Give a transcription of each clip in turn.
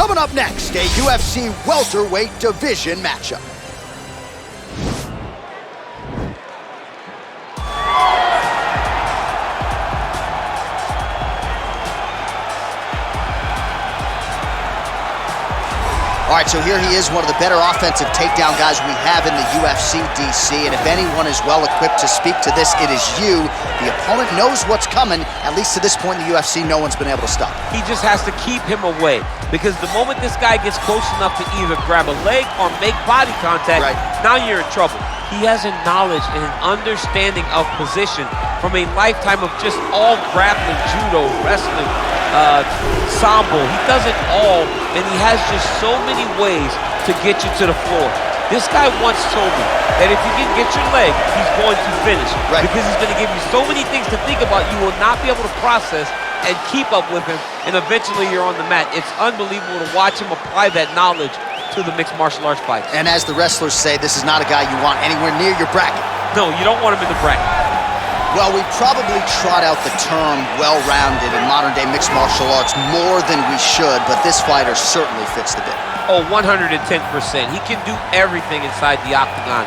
Coming up next, a UFC welterweight division matchup. All right, so here he is, one of the better offensive takedown guys we have in the UFC, DC. And if anyone is well equipped to speak to this, it is you. The opponent knows what's coming. At least to this point in the UFC, no one's been able to stop. He just has to keep him away, because the moment this guy gets close enough to either grab a leg or make body contact, now you're in trouble. He has a knowledge and an understanding of position from a lifetime of just all grappling, judo, wrestling, sambo. He does it all, and he has just so many ways to get you to the floor. This guy once told me that if you can get your leg, he's going to finish. Because he's going to give you so many things to think about, you will not be able to process and keep up with him, and eventually you're on the mat. It's unbelievable to watch him apply that knowledge to the mixed martial arts fight. And as the wrestlers say, this is not a guy you want anywhere near your bracket. No, you don't want him in the bracket. Well, we probably trot out the term well-rounded in modern-day mixed martial arts more than we should, but this fighter certainly fits the bill. Oh, 110%. He can do everything inside the octagon.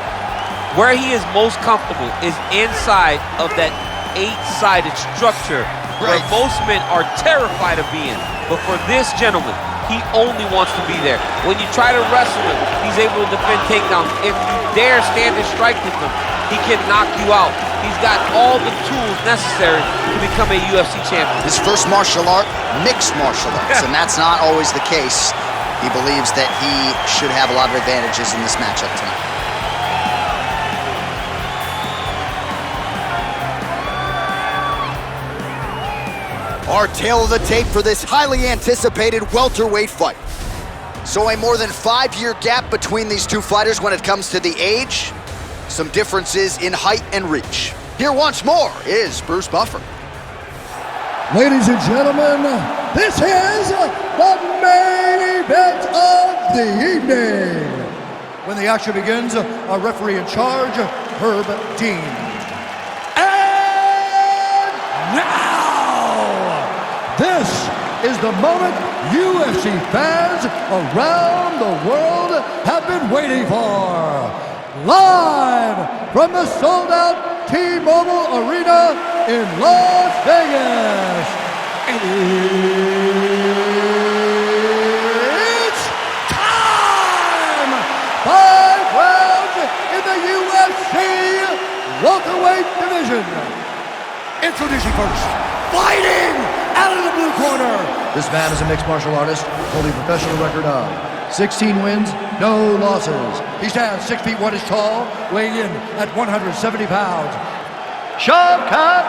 Where he is most comfortable is inside of that 8-sided structure where most men are terrified of being. But for this gentleman, he only wants to be there. When you try to wrestle him, he's able to defend takedowns. If you dare stand and strike with him, he can knock you out. He's got all the tools necessary to become a UFC champion. His first martial art, mixed martial arts, and that's not always the case. He believes that he should have a lot of advantages in this matchup tonight. Our tale of the tape for this highly anticipated welterweight fight. So a more than 5-year gap between these two fighters when it comes to the age. Some differences in height and reach. Here once more is Bruce Buffer. Ladies and gentlemen, this is the main event of the evening. When the action begins, our referee in charge, Herb Dean. And now, this is the moment UFC fans around the world have been waiting for. Live from the sold-out T-Mobile Arena in Las Vegas. It's time! 5 rounds in the UFC welterweight division. Introducing first, fighting out of the blue corner. This man is a mixed martial artist, holding a professional record of 16 wins, no losses. He stands 6 feet 1 inch tall, weighing in at 170 pounds. Shavkat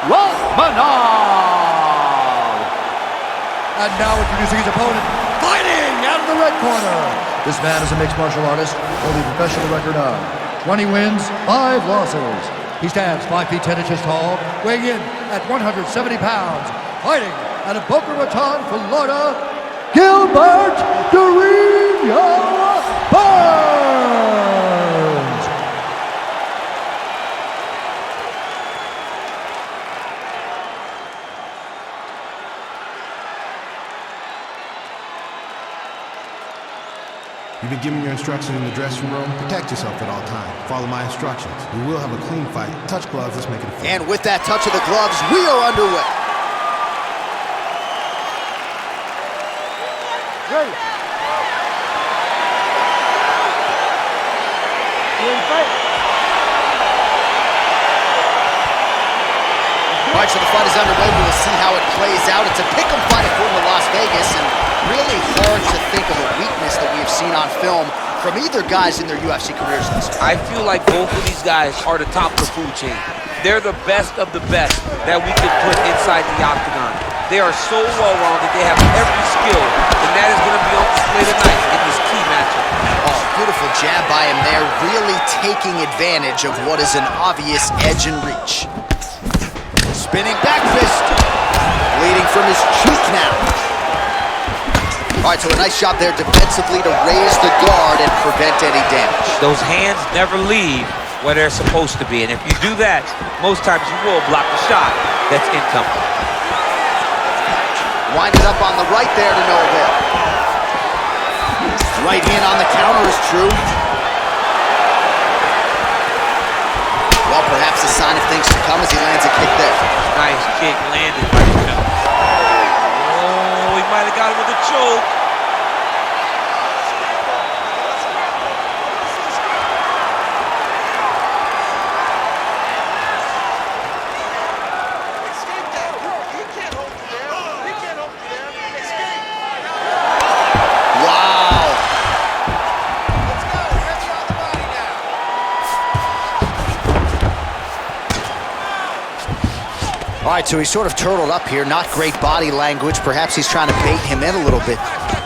Rakhmonov. And now introducing his opponent, fighting out of the red corner. This man is a mixed martial artist, holding a professional record of 20 wins, 5 losses. He stands 5 feet 10 inches tall, weighing in at 170 pounds. Fighting out of Boca Raton, Florida, Gilbert Burns. You've been given your instructions in the dressing room. Protect yourself at all times. Follow my instructions. We will have a clean fight. Touch gloves, let's make it a fight. And with that touch of the gloves, we are underway. All right, so the fight is underway. We will see how it plays out. It's a pick'em fight according to Las Vegas, and really hard to think of a weakness that we have seen on film from either guys in their UFC careers. I feel like both of these guys are the top of the food chain. They're the best of the best that we could put inside the octagon. They are so well-rounded. They have every skill, and that is going to be on display tonight in this key matchup. Oh, beautiful jab by him there, really taking advantage of what is an obvious edge and reach. Spinning back fist, bleeding from his cheek now. All right, so a nice shot there defensively to raise the guard and prevent any damage. Those hands never leave where they're supposed to be, and if you do that, most times you will block the shot that's incoming. Winded up on the right there to no avail. Right hand on the counter is true. Well, perhaps a sign of things to come as he lands a kick there. Nice kick landed right there. Oh, he might have got him with a choke. All right, so he's sort of turtled up here. Not great body language. Perhaps he's trying to bait him in a little bit.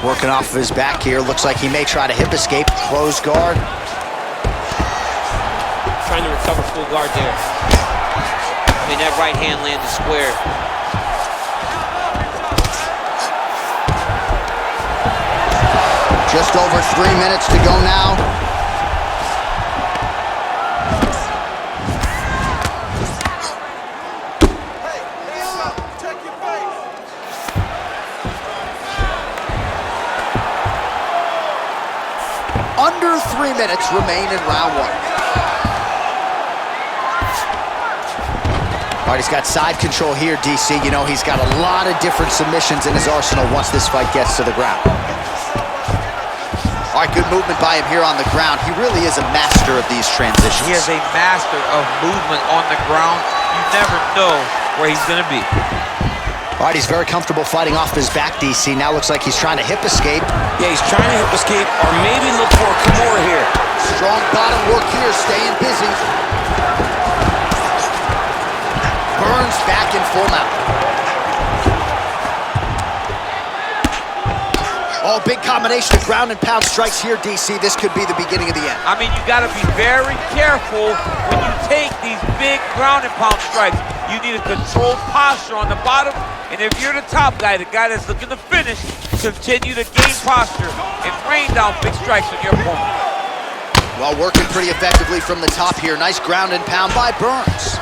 Working off of his back here. Looks like he may try to hip escape. Close guard. Trying to recover full guard there. I mean, that right hand landed square. Just over 3 minutes to go now. Under 3 minutes remain in round one. All right, he's got side control here, DC. You know, he's got a lot of different submissions in his arsenal once this fight gets to the ground. All right, good movement by him here on the ground. He really is a master of these transitions. He is a master of movement on the ground. You never know where he's going to be. All right, he's very comfortable fighting off his back, DC. Now looks like he's trying to hip escape. Yeah, he's trying to hip escape or maybe look for a Kamaru here. Strong bottom work here, staying busy. Burns back in full mount. Oh, big combination of ground and pound strikes here, DC. This could be the beginning of the end. I mean, you got to be very careful when you take these big ground and pound strikes. You need a controlled posture on the bottom. And if you're the top guy, the guy that's looking to finish, continue to gain posture and rain down big strikes on your opponent. Well, working pretty effectively from the top here. Nice ground and pound by Burns.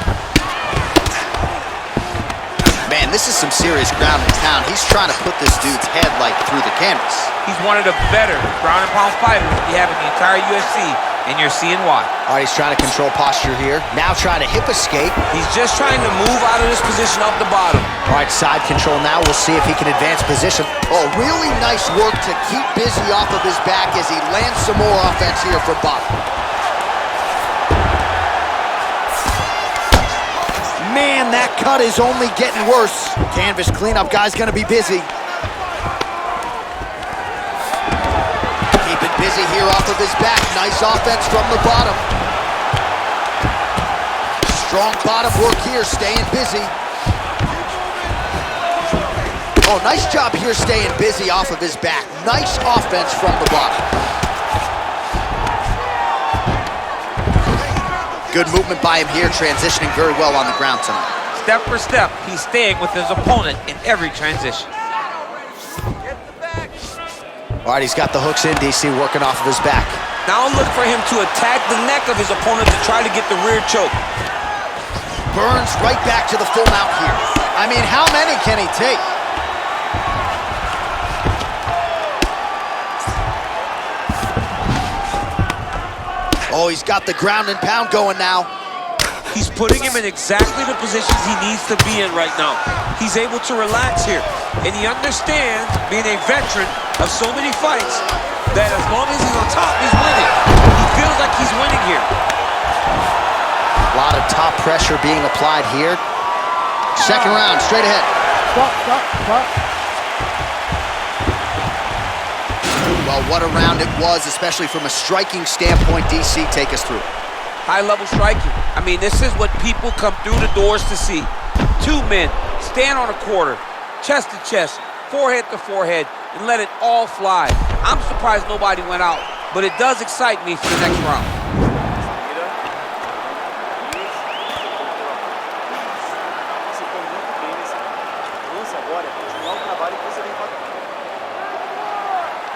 Man, this is some serious ground and pound. He's trying to put this dude's head like through the canvas. He's one of the better ground and pound fighters we have in the entire UFC, and you're seeing why. All right, he's trying to control posture here. Now trying to hip escape. He's just trying to move out of this position off the bottom. All right, side control now. We'll see if he can advance position. Oh, really nice work to keep busy off of his back as he lands some more offense here from bottom. Man, that cut is only getting worse. Canvas cleanup guy's gonna be busy. Keep it busy here off of his back. Nice offense from the bottom. Strong bottom work here, staying busy. Oh, nice job here staying busy off of his back. Nice offense from the bottom. Good movement by him here, transitioning very well on the ground tonight. Step for step, he's staying with his opponent in every transition. All right, he's got the hooks in, DC, working off of his back. Now look for him to attack the neck of his opponent to try to get the rear choke. Burns right back to the full mount here. I mean, how many can he take? Oh, he's got the ground and pound going now. He's putting him in exactly the positions he needs to be in right now. He's able to relax here. And he understands, being a veteran of so many fights, that as long as he's on top, he's winning. He feels like he's winning here. A lot of top pressure being applied here. Second round, straight ahead. Stop. Well, what a round it was, especially from a striking standpoint. DC, take us through. High-level striking. I mean, this is what people come through the doors to see. Two men stand on a quarter, chest to chest, forehead to forehead, and let it all fly. I'm surprised nobody went out, but it does excite me for the next round.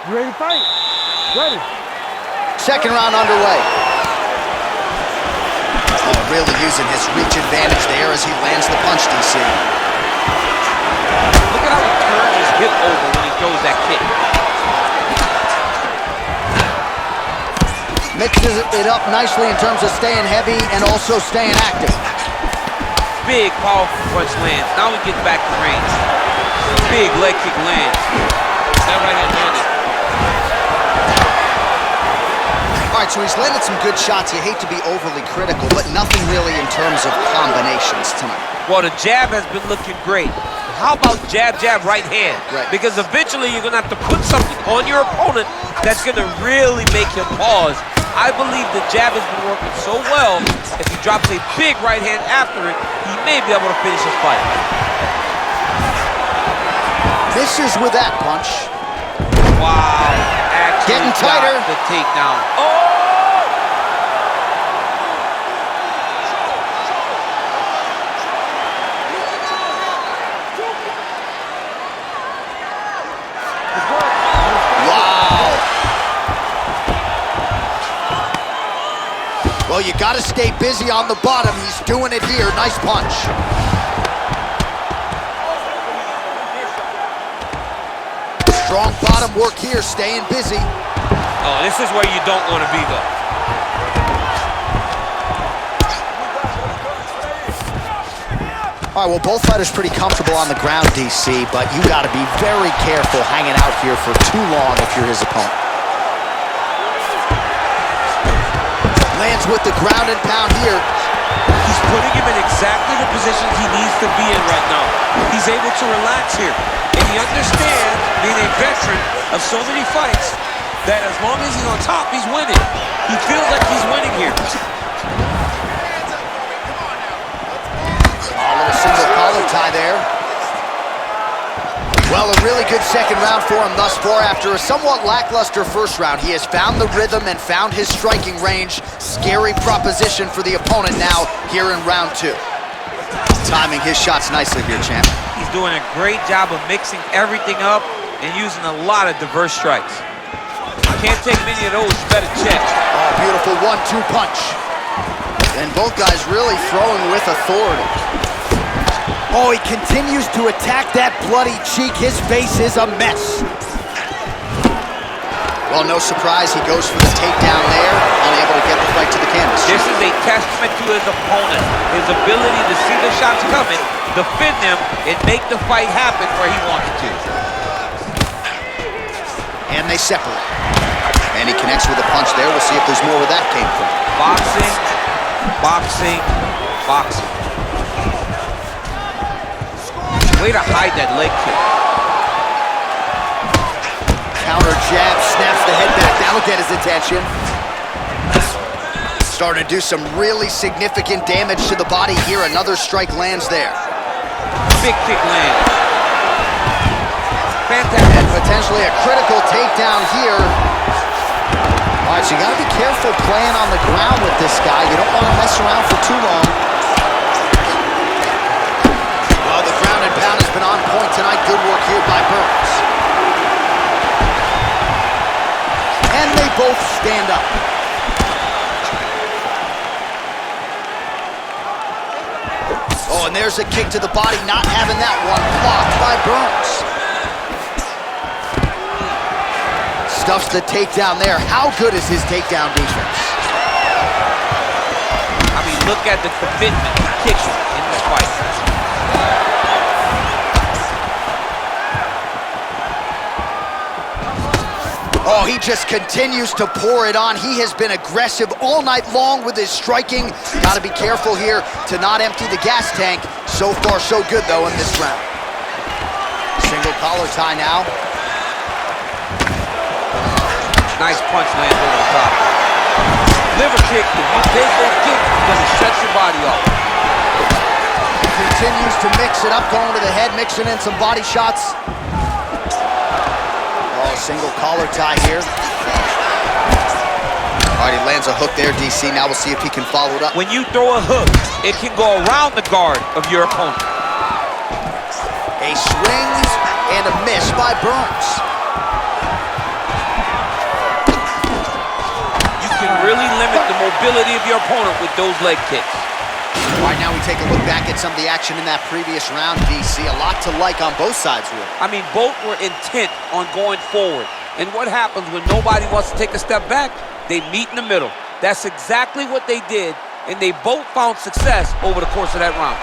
You ready to fight? Ready. Second round underway. Oh, really using his reach advantage there as he lands the punch, DC. Look at how he turns his Mixes it up nicely in terms of staying heavy and also staying active. Big, powerful punch lands. Now we get back to range. Big leg kick lands. That right hand landed. All right, so he's landed some good shots. You hate to be overly critical, but nothing really in terms of combinations tonight. Well, the jab has been looking great. How about jab, jab, right hand? Right. Because eventually you're going to have to put something on your opponent that's going to really make him pause. I believe the jab has been working so well, if he drops a big right hand after it, he may be able to finish his fight. Misses with that punch. Wow. Actually Getting tighter. got the takedown. Oh! Well, you got to stay busy on the bottom. He's doing it here. Nice punch. Strong bottom work here, staying busy. Oh, this is where you don't want to be, though. All right, well, both fighters pretty comfortable on the ground, DC, but you got to be very careful hanging out here for too long if you're his opponent. Lands with the ground and pound here. He's putting him in exactly the positions he needs to be in right now. He's able to relax here. And he understands, being a veteran of so many fights, that as long as he's on top, he's winning. He feels like he's winning here. A little single collar tie there. Well, a really good second round for him thus far. After a somewhat lackluster first round, he has found the rhythm and found his striking range. Scary proposition for the opponent now here in round two. Timing his shots nicely here, champ. He's doing a great job of mixing everything up and using a lot of diverse strikes. Can't take many of those, better check. Oh, beautiful 1-2 punch. And both guys really throwing with authority. Oh, he continues to attack that bloody cheek. His face is a mess. Well, no surprise, he goes for the takedown there, unable to get the fight to the canvas. This is a testament to his opponent, his ability to see the shots coming, defend them, and make the fight happen where he wants it to. And they separate. And he connects with a punch there. We'll see if there's more where that came from. Boxing, boxing, boxing. Way to hide that leg kick. Counter jab, snaps the head back. That'll get his attention. Starting to do some really significant damage to the body here. Another strike lands there. Big kick land. Fantastic. And potentially a critical takedown here. All right, so you got to be careful playing on the ground with this guy. You don't want to mess around for too long. Well, the ground and pound has been on point tonight. Good work here by Burns. And they both stand up. Oh, and there's a kick to the body, not having that one. Blocked by Burns. Stuffs the takedown there. How good is his takedown defense? I mean, look at the commitment he kicks in this fight. Oh, he just continues to pour it on. He has been aggressive all night long with his striking. Got to be careful here to not empty the gas tank. So far, so good, though, in this round. Single collar tie now. Nice punch lands over the top. Liver kick. If you take that kick, it's going to shut your body off. Continues to mix it up, going to the head, mixing in some body shots. Oh, single collar tie here. All right, he lands a hook there, DC. Now we'll see if he can follow it up. When you throw a hook, it can go around the guard of your opponent. A swing and a miss by Burns. You can really limit the mobility of your opponent with those leg kicks. All right, now we take a look back at some of the action in that previous round, DC. A lot to like on both sides, really. I mean, both were intent on going forward. And what happens when nobody wants to take a step back? They meet in the middle. That's exactly what they did, and they both found success over the course of that round.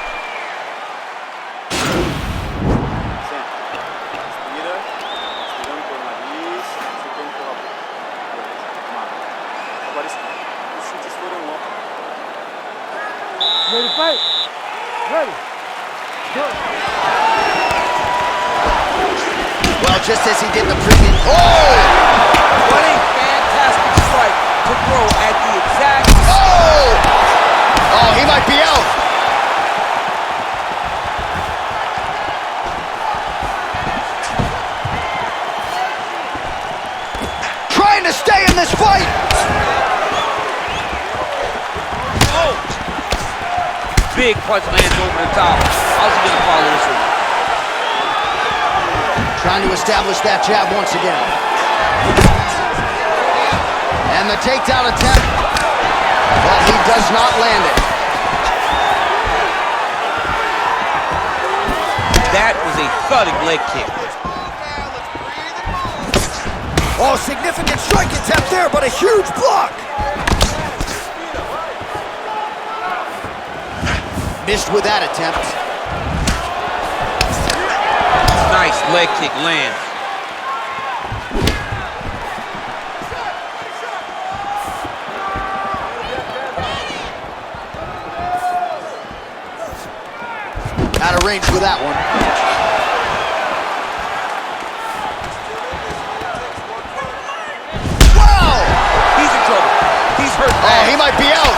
Ready to fight? Ready. Go. Well, just as he did in the previous... Oh! What a fantastic strike to throw at the exact... Oh! Oh, he might be out. Trying to stay in this fight. Oh! Big punch lands over the top. How's he gonna follow this one? Trying to establish that jab once again. And the takedown attempt, but he does not land it. That was a thudding leg kick. Oh, significant strike attempt there, but a huge block. Missed with that attempt. Nice leg kick lands. Out of range with that one. Wow! He's in trouble. He's hurt bad. Oh, he might be out.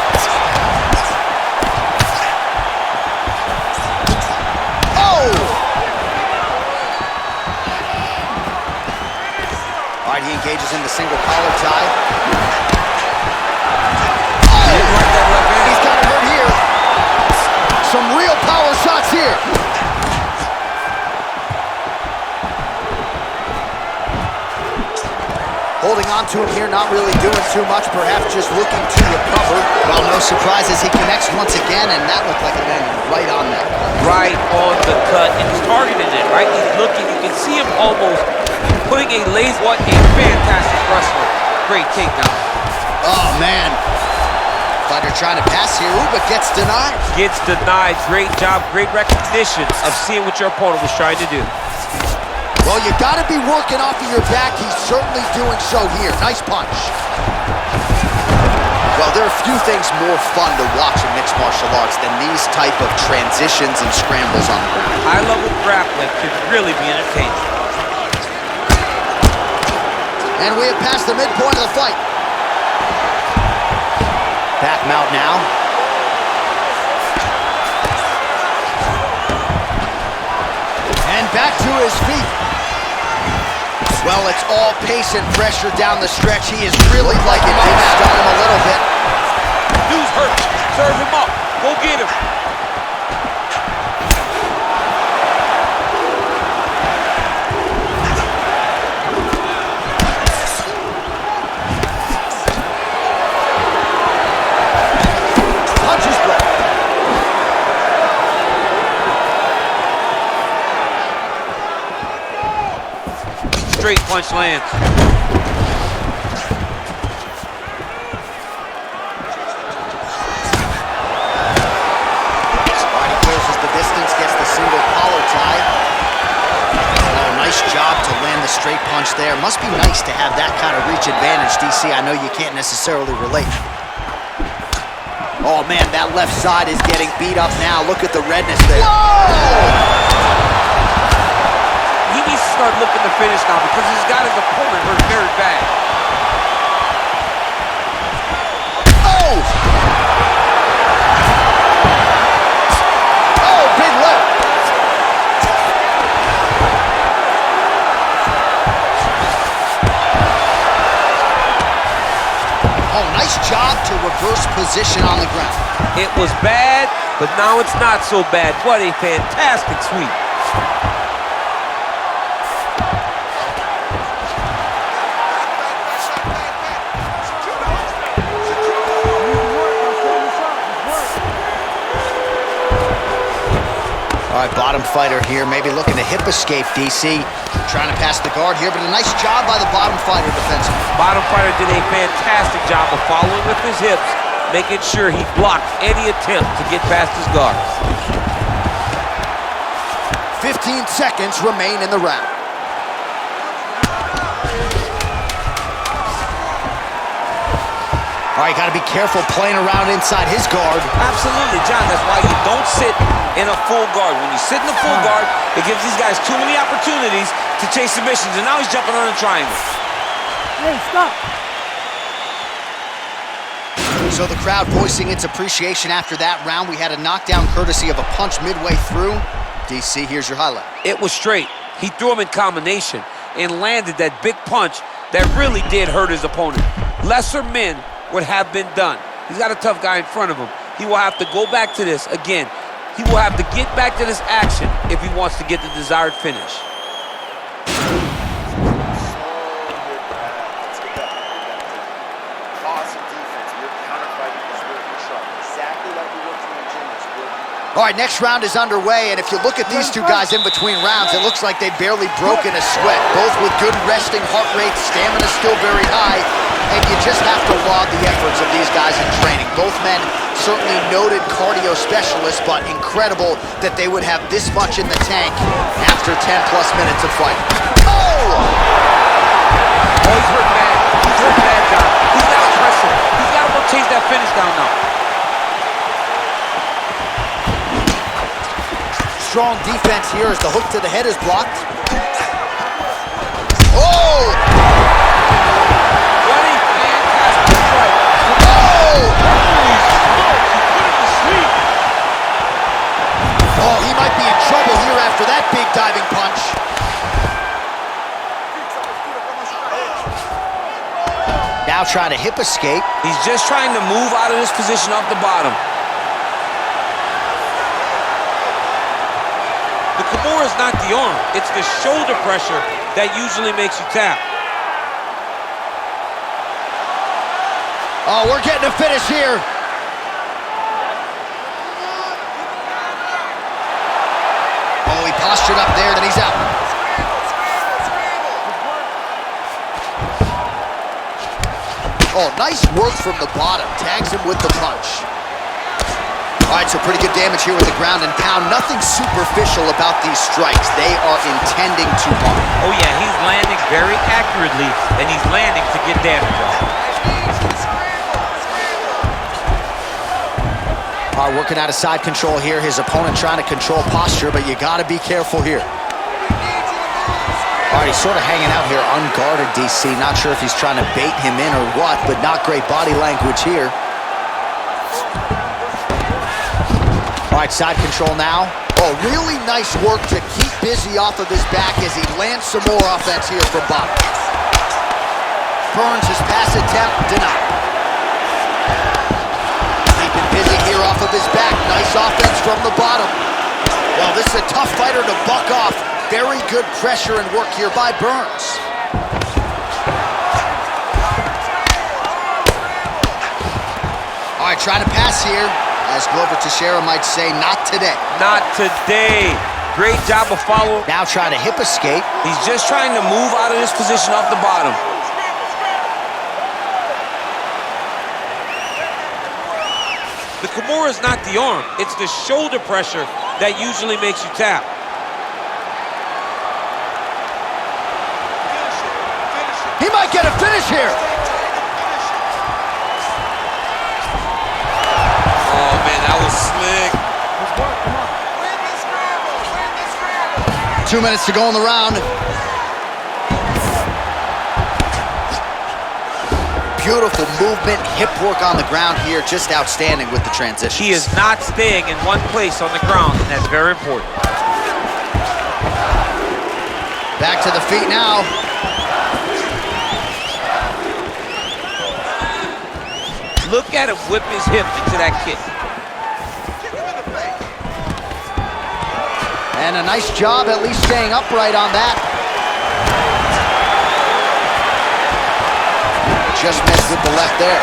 Oh! All right, he engages in the single collar tie. Oh! He's got him hurt here. Some real power shots here. Holding on to him here, not really doing too much, perhaps just looking to recover. Well, no surprises, he connects once again, and that looked like it landed right on that. Right on the cut, and he's targeting it, right? He's looking, you can see him almost putting a laser. What a fantastic wrestler. Great takedown. Oh, man. Fighter trying to pass here, but gets denied. Gets denied. Great job, great recognition of seeing what your opponent was trying to do. Well, you gotta be working off of your back. He's certainly doing so here. Nice punch. Well, there are few things more fun to watch in mixed martial arts than these type of transitions and scrambles on the ground. High-level grappling can really be entertaining. And we have passed the midpoint of the fight. Back mount now. And back to his feet. Well, it's all pace and pressure down the stretch. He is really liking things on him a little bit. Dude's hurt. Serve him up. Go get him. Punches blocked. Straight punch lands. Straight punch there. Must be nice to have that kind of reach advantage, DC. I know you can't necessarily relate. Oh, man, that left side is getting beat up now. Look at the redness there. Whoa! He needs to start looking to finish now because he's got his opponent hurt very bad. Oh! Oh, big left. Nice job to reverse position on the ground. It was bad, but now it's not so bad. What a fantastic sweep. All All right, bottom fighter here, maybe looking to hip escape, DC. Trying to pass the guard here, but a nice job by the bottom fighter defensively. Bottom fighter did a fantastic job of following with his hips, making sure he blocked any attempt to get past his guard. 15 seconds remain in the round. All right, got to be careful playing around inside his guard. Absolutely, John. That's why you don't sit in a full guard. When you sit in a full guard, it gives these guys too many opportunities to chase submissions, and now he's jumping on a triangle. Hey, stop. So the crowd voicing its appreciation after that round. We had a knockdown courtesy of a punch midway through. DC, here's your highlight. It was straight. He threw him in combination and landed that big punch that really did hurt his opponent. Lesser men would have been done. He's got a tough guy in front of him. He will have to go back to this again. He will have to get back to this action if he wants to get the desired finish. All right, next round is underway, and if you look at these two guys in between rounds, it looks like they've barely broken a sweat. Both with good resting heart rates, stamina still very high, and you just have to laud the efforts of these guys in training. Both men certainly noted cardio specialists, but incredible that they would have this much in the tank after 10-plus minutes of fighting. Oh! Oh, he's hurt bad. He's hurt bad, John. He's got to press him. He's got to go chase that finish down now. Strong defense here as the hook to the head is blocked. Oh! What a fantastic fight. Oh! Oh, he might be in trouble here after that big diving punch. Now trying to hip escape. He's just trying to move out of this position off the bottom. The Kimura is not the arm. It's the shoulder pressure that usually makes you tap. Oh, we're getting a finish here. Oh, he postured up there, then he's out. Oh, nice work from the bottom. Tags him with the punch. All right, so pretty good damage here with the ground and pound. Nothing superficial about these strikes. They are intending to harm. Oh yeah, he's landing very accurately, and he's landing to get damage off. All right, working out of side control here. His opponent trying to control posture, but you got to be careful here. All right, he's sort of hanging out here unguarded, DC. Not sure if he's trying to bait him in or what, but not great body language here. All right, side control now. Oh, really nice work to keep busy off of his back as he lands some more offense here from bottom. Burns his pass attempt, denied. Keeping busy here off of his back. Nice offense from the bottom. Well, this is a tough fighter to buck off. Very good pressure and work here by Burns. All right, trying to pass here. As Glover Teixeira might say, not today. Not today. Great job of follow. Now trying to hip escape. He's just trying to move out of this position off the bottom. The Kimura is not the arm. It's the shoulder pressure that usually makes you tap. He might get a finish here. Oh, man, that was slick. 2 minutes to go in the round. Beautiful movement, hip work on the ground here. Just outstanding with the transition. He is not staying in one place on the ground, and that's very important. Back to the feet now. Look at him whip his hip into that kick. And a nice job at least staying upright on that. Just missed with the left there.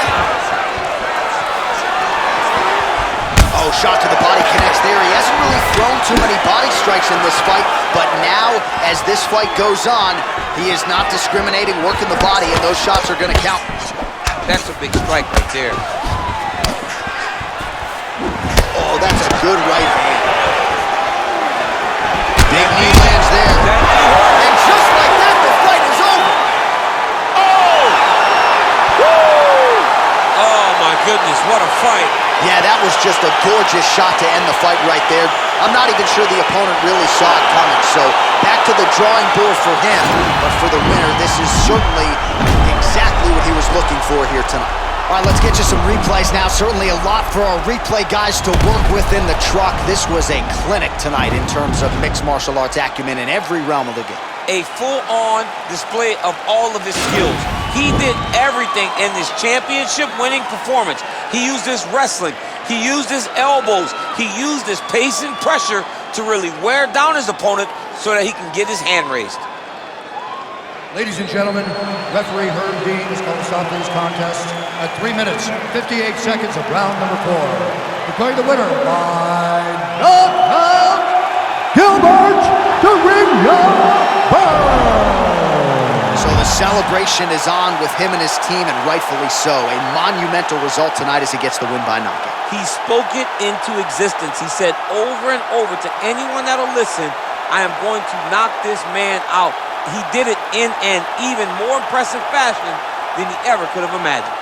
Oh, Oh, shot to the body connects there. He hasn't really thrown too many body strikes in this fight, but now, as this fight goes on, he is not discriminating, working the body, and those shots are going to count. That's a big strike right there. Oh, that's a good right hand. Big knee lands there. And just like that, the fight is over. Oh! Woo! Oh, my goodness, what a fight. Yeah, that was just a gorgeous shot to end the fight right there. I'm not even sure the opponent really saw it coming. So back to the drawing board for him. But for the winner, this is certainly exactly what he was looking for here tonight. All right, let's get you some replays now. Certainly a lot for our replay guys to work with in the truck. This was a clinic tonight in terms of mixed martial arts acumen in every realm of the game. A full-on display of all of his skills. He did everything in this championship-winning performance. He used his wrestling. He used his elbows. He used his pace and pressure to really wear down his opponent so that he can get his hand raised. Ladies and gentlemen, referee Herb Dean is going to stop this contest at 3 minutes, 58 seconds of round number 4. Declaring the winner by knockout, Gilbert to ring So the celebration is on with him and his team, and rightfully so. A monumental result tonight as he gets the win by knockout. He spoke it into existence. He said over and over to anyone that'll listen, I am going to knock this man out. He did it in an even more impressive fashion than he ever could have imagined.